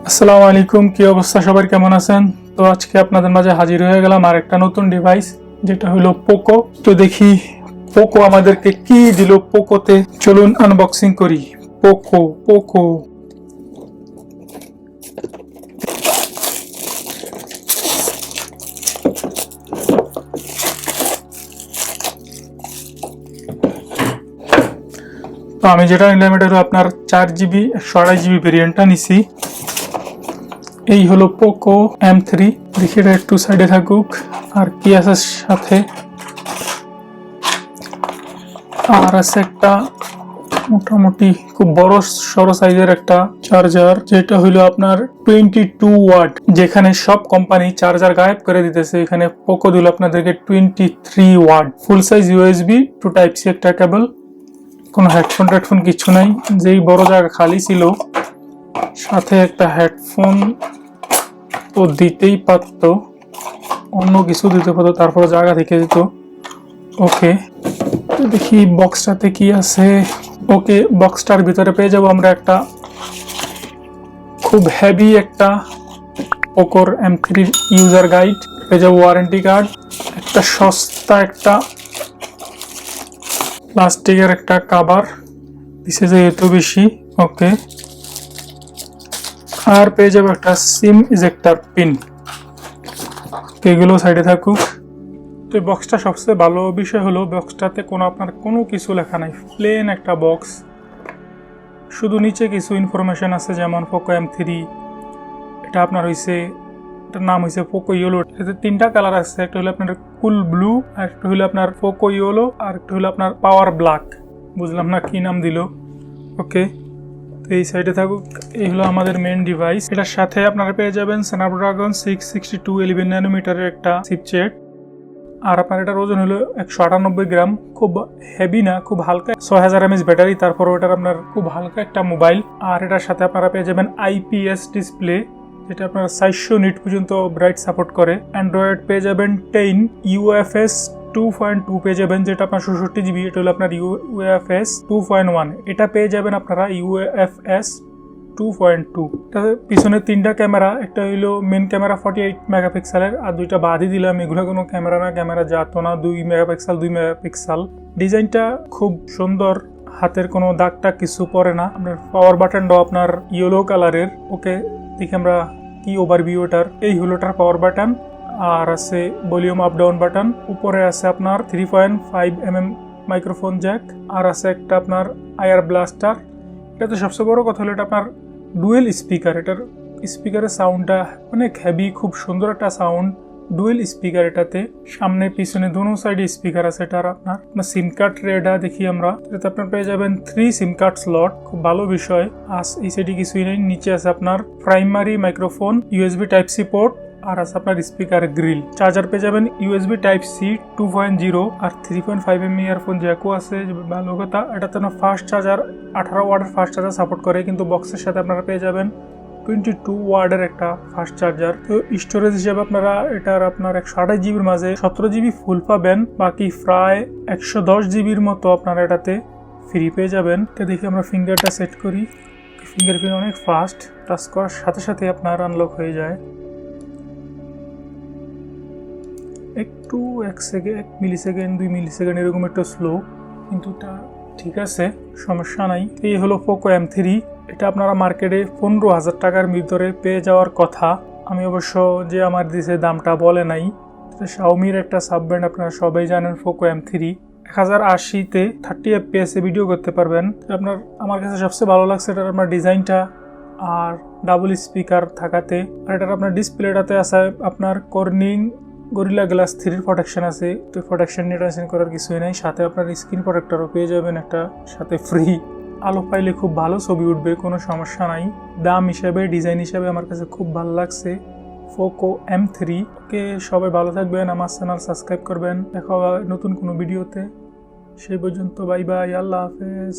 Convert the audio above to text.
আসসালামু আলাইকুম, কি অবস্থা সবার, কেমন আছেন? তো আজকে আপনাদের মাঝে হাজির হয়ে গেলাম আর একটা নতুন ডিভাইস, যেটা হলো পোকো। তো দেখি পোকো আমাদেরকে কি দিল পোকোতে। চলুন আনবক্সিং করি। পোকো পোকো তো আমি যেটা নিলাম এটা হলো আপনার 4GB 128GB ভেরিয়েন্টটা নিছি। এই হলো পোকো M3। দেখি এটা একটু সাইডে থাকুক। আর কি আছে সাথে? আর আছে একটা মোটামুটি খুব বড় সরো সাইজের একটা চার্জার, যেটা হলো আপনার 22 ওয়াট। যেখানে সব কোম্পানি চার্জার গায়েব করে দিতেছে, এখানে পোকো দিল আপনাদেরকে 23 watt. Full size USB to type C একটা কেবল, কোনো হেডফোন টেডফোন কিছু নাই। যেই বড় জায়গা খালি ছিল, সাথে একটা হেডফোন তো দিতেই পারতো, অন্য কিছু দিতে পারতো, তারপরে জায়গা থেকে দিত। ওকে, তো দেখি বক্সটাতে কি আছে। ওকে, বক্সটার ভিতরে পেয়ে যাবো আমরা একটা খুব হেভি একটা পোকোর M3 ইউজার গাইড, পেয়ে যাবো ওয়ারেন্টি কার্ড, একটা সস্তা একটা প্লাস্টিকের একটা কাভার দিছে যেহেতু বেশি। ওকে, আর পেয়ে যাবো একটা সিম ইজেক্টার পিন। এগুলো সাইডে থাকুক। তো এই বক্সটা সবচেয়ে ভালো বিষয় হলো বক্সটাতে আপনার কোনো কিছু লেখা নাই, প্লেন একটা বক্স। শুধু নিচে কিছু ইনফরমেশন আছে, যেমন পোকো M3, এটা আপনার হইছে, এটার নাম হইছে পোকো ইয়েলো। এতে 3টা কালার আছে, একটা হলো আপনার কুল ব্লু, আর একটা হলো আপনার পোকো ইয়েলো, আর একটা হলো আপনার পাওয়ার ব্ল্যাক। বুঝলাম না কি নাম দিল। ওকে, তো এই সাইডে থাকুক। এই হলো আমাদের মেন ডিভাইস। এটার সাথে আপনারা পেয়ে যাবেন স্ন্যাপড্রাগন 662 11 ন্যানোমিটারের একটা চিপসেট। আর আপনার এটার ওজন হলো 198 গ্রাম। খুব হেভি না, খুব হালকা। 6000 mAh ব্যাটারি, তারপর ওটার আপনার খুব হালকা একটা মোবাইল। আর এটার সাথে আপনারা পেয়ে যাবেন IPS ডিসপ্লে, যেটা আপনার 400 নিট পর্যন্ত ব্রাইট সাপোর্ট করে। অ্যান্ড্রয়েড পেয়ে যাবেন 10, UFS 2.2 পেয়ে যাবেন, যেটা আপনার 64GB। এটা হলো আপনার UFS 2.1। এটা পেয়ে যাবেন আপনারা UFS 2.2। পিছনে 3টা ক্যামেরা, একটা হইলো মেন ক্যামেরা 48 মেগাপিক্সেলের, আর 2টা বাদই দিলাম। এগুলো কোনো ক্যামেরা না, ক্যামেরা যাতো না। 2 মেগাপিক্সেল 2 মেগাপিক্সেল। ডিজাইনটা খুব সুন্দর, হাতের কোনো দাগটা কিছু পড়ে না। আপনার পাওয়ার বাটনটাও আপনার ইয়েলো কালারের। ওকে, দেখি আমরা কি ওভারভিউ এটার। এই হলো এটার পাওয়ার বাটন, আর আছে ভলিউম আপ ডাউন বাটন। উপরে আছে আপনার 3.5mm মাইক্রোফোন জ্যাক, আর আছে একটা আপনার আয়ার ব্লাস্টার। এটাতে সবচেয়ে বড় কথা হলো এটা আপনার ডুয়েল স্পিকার। এটার স্পিকারের সাউন্ডটা অনেক হেভি, খুব সুন্দর একটা সাউন্ড। ডুয়েল স্পিকার এটাতে, সামনে পিছনে দোনো সাইডে স্পিকার আছে। এটার আপনার সিম কার্ড রেডা দেখি আমরা, এটাতে আপনার পেয়ে যাবেন 3 সিম কার্ড স্লট, খুব ভালো বিষয়। আর এই সাইডে কিছুই নেই। নিচে আছে আপনার primary microphone, USB type C port, আর আছে আপনার স্পিকার গ্রিল। চার্জার পেয়ে যাবেন ইউএসবি টাইপ সি 2.0, আর 3.5mm ইয়ারফোন জ্যাকও আছে, ভালো কথা। এটাতে না ফাস্ট চার্জার, 18 ওয়াটের ফাস্ট চার্জার সাপোর্ট করে, কিন্তু বক্সের সাথে আপনারা পেয়ে যাবেন 22 ওয়াটের একটা ফাস্ট চার্জার। তো স্টোরেজ হিসেবে আপনারা এটার আপনার 128GBর মাঝে 17GB ফুল পাবেন, বাকি প্রায় 110GBর মতো আপনারা এটাতে ফ্রি পেয়ে যাবেন। তো দেখি আমরা ফিঙ্গারটা সেট করি। ফিঙ্গারপ্রিন্ট অনেক ফাস্ট, টাচ করার সাথে সাথে আপনার আনলক হয়ে যায়। একটু 1 মিলিসেকেন্ড 2 মিলিসেকেন্ড এরকম একটু স্লো, কিন্তু তা ঠিক আছে, সমস্যা নাই। এই হলো পোকো M3। এটা আপনারা মার্কেটে 15,000 টাকার ভিতরে পেয়ে যাওয়ার কথা। আমি অবশ্য যে আমার দিছে দামটা বলে নাই। শাওমির একটা সাব ব্র্যান্ড, আপনারা সবাই জানেন পোকো M3। 1080-তে 30 FPS এ ভিডিও করতে পারবেন। আপনার আমার কাছে সবচেয়ে ভালো লাগছে এটার আপনার ডিজাইনটা, আর ডাবল স্পিকার থাকাতে। আর এটার আপনার ডিসপ্লেটাতে আছে আপনার কর্নিং গরিলা গ্লাস 3 প্রোটেকশন আছে। তো প্রোটেকশন নিয়ে টেনশন করার কিছুই নাই। সাথে আপনার স্ক্রিন প্রোটেক্টরও পেয়ে যাবেন একটা, সাথে ফ্রি। আলো পাইলে খুব ভালো ছবি উঠবে, কোনো সমস্যা নাই। দাম হিসাবে, ডিজাইন হিসাবে আমার কাছে খুব ভালো লাগছে পোকো M3। ওকে, সবাই ভালো থাকবেন, আমার চ্যানেল সাবস্ক্রাইব করবেন। দেখা হবে নতুন কোনো ভিডিওতে। সেই পর্যন্ত বাই বাই, আল্লাহ হাফেজ।